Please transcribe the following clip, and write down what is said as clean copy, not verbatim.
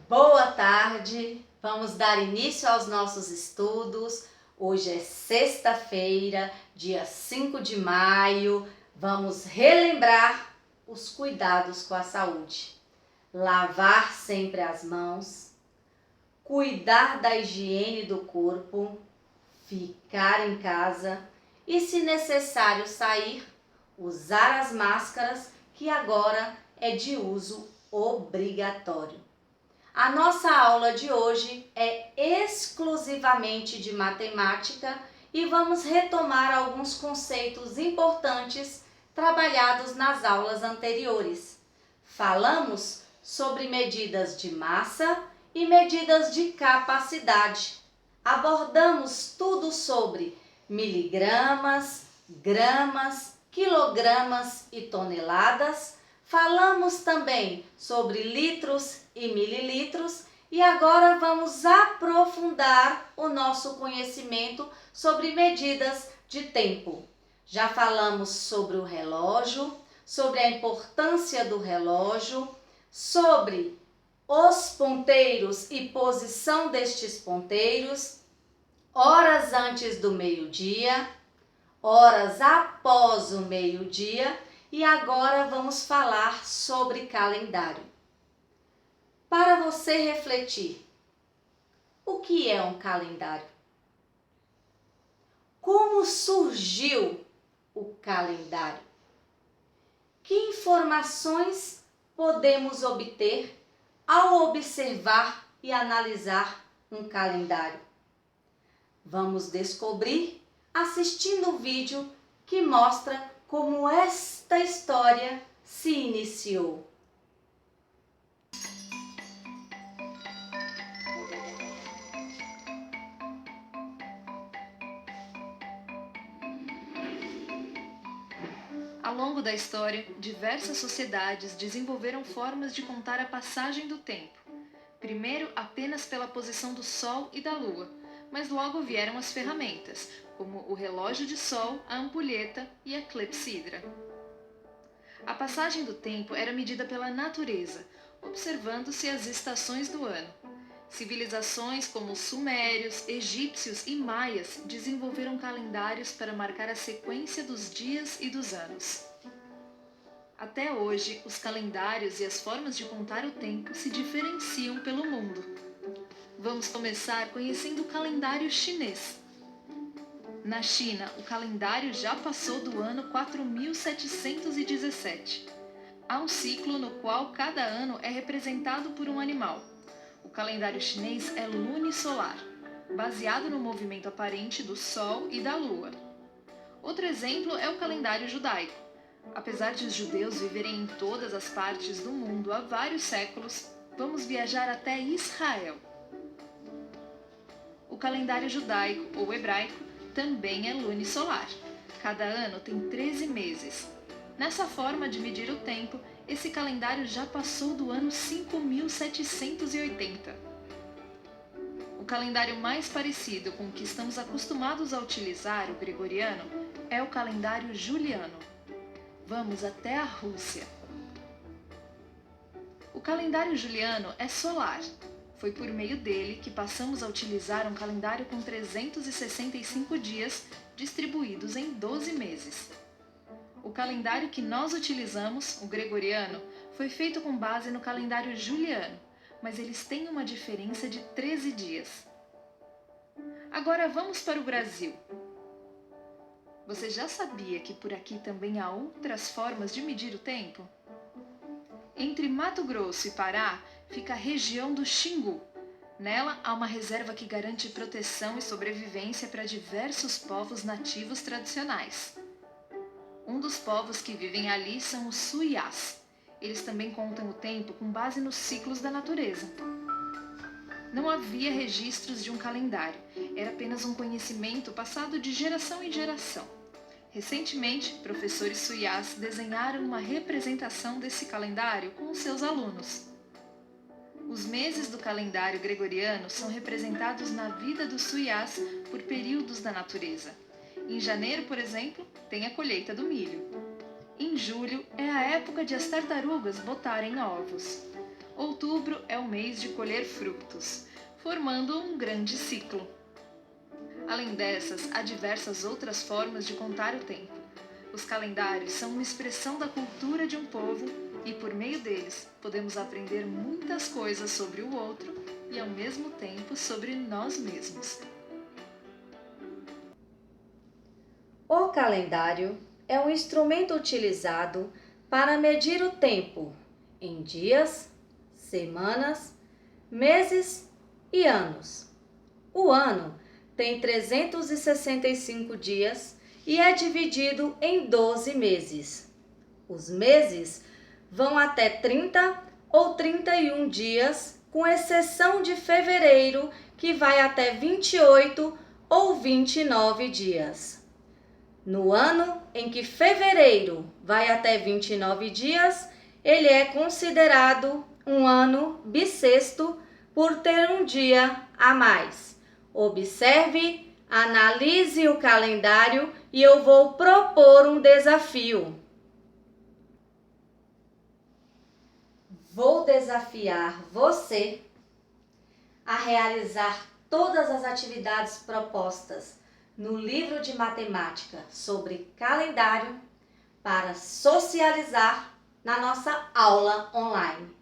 Boa tarde, vamos dar início aos nossos estudos. Hoje é sexta-feira, dia 5 de maio. Vamos relembrar os cuidados com a saúde. Lavar sempre as mãos, cuidar da higiene do corpo, ficar em casa e, se necessário sair, usar as máscaras, que agora é de uso obrigatório. A nossa aula de hoje é exclusivamente de matemática e vamos retomar alguns conceitos importantes trabalhados nas aulas anteriores. Falamos sobre medidas de massa e medidas de capacidade. Abordamos tudo sobre miligramas, gramas, quilogramas e toneladas. Falamos também sobre litros e mililitros e agora vamos aprofundar o nosso conhecimento sobre medidas de tempo. Já falamos sobre o relógio, sobre a importância do relógio, sobre os ponteiros e posição destes ponteiros, horas antes do meio-dia, horas após o meio-dia. E agora vamos falar sobre calendário. Para você refletir, o que é um calendário? Como surgiu o calendário? Que informações podemos obter ao observar e analisar um calendário? Vamos descobrir assistindo o vídeo que mostra como esta história se iniciou. Ao longo da história, diversas sociedades desenvolveram formas de contar a passagem do tempo. Primeiro apenas pela posição do Sol e da Lua, mas logo vieram as ferramentas, como o relógio de sol, a ampulheta e a clepsidra. A passagem do tempo era medida pela natureza, observando-se as estações do ano. Civilizações como os sumérios, egípcios e maias desenvolveram calendários para marcar a sequência dos dias e dos anos. Até hoje, os calendários e as formas de contar o tempo se diferenciam pelo mundo. Vamos começar conhecendo o calendário chinês. Na China, o calendário já passou do ano 4717. Há um ciclo no qual cada ano é representado por um animal. O calendário chinês é lunisolar, baseado no movimento aparente do Sol e da Lua. Outro exemplo é o calendário judaico. Apesar de os judeus viverem em todas as partes do mundo há vários séculos, vamos viajar até Israel. O calendário judaico ou hebraico também é lunisolar. Cada ano tem 13 meses. Nessa forma de medir o tempo, esse calendário já passou do ano 5780. O calendário mais parecido com o que estamos acostumados a utilizar, o gregoriano, é o calendário juliano. Vamos até a Rússia. O calendário juliano é solar. Foi por meio dele que passamos a utilizar um calendário com 365 dias distribuídos em 12 meses. O calendário que nós utilizamos, o gregoriano, foi feito com base no calendário juliano, mas eles têm uma diferença de 13 dias. Agora vamos para o Brasil. Você já sabia que por aqui também há outras formas de medir o tempo? Entre Mato Grosso e Pará fica a região do Xingu. Nela há uma reserva que garante proteção e sobrevivência para diversos povos nativos tradicionais. Um dos povos que vivem ali são os Suiás. Eles também contam o tempo com base nos ciclos da natureza. Não havia registros de um calendário, era apenas um conhecimento passado de geração em geração. Recentemente, professores Suiás desenharam uma representação desse calendário com os seus alunos. Os meses do calendário gregoriano são representados na vida dos Suiás por períodos da natureza. Em janeiro, por exemplo, tem a colheita do milho. Em julho é a época de as tartarugas botarem ovos. Outubro é o mês de colher frutos, formando um grande ciclo. Além dessas, há diversas outras formas de contar o tempo. Os calendários são uma expressão da cultura de um povo e, por meio deles, podemos aprender muitas coisas sobre o outro e, ao mesmo tempo, sobre nós mesmos. O calendário é um instrumento utilizado para medir o tempo em dias, semanas, meses e anos. O ano tem 365 dias e é dividido em 12 meses. Os meses vão até 30 ou 31 dias, com exceção de fevereiro, que vai até 28 ou 29 dias. No ano em que fevereiro vai até 29 dias, ele é considerado um ano bissexto por ter um dia a mais. Observe, analise o calendário e eu vou propor um desafio. Vou desafiar você a realizar todas as atividades propostas no livro de matemática sobre calendário para socializar na nossa aula online.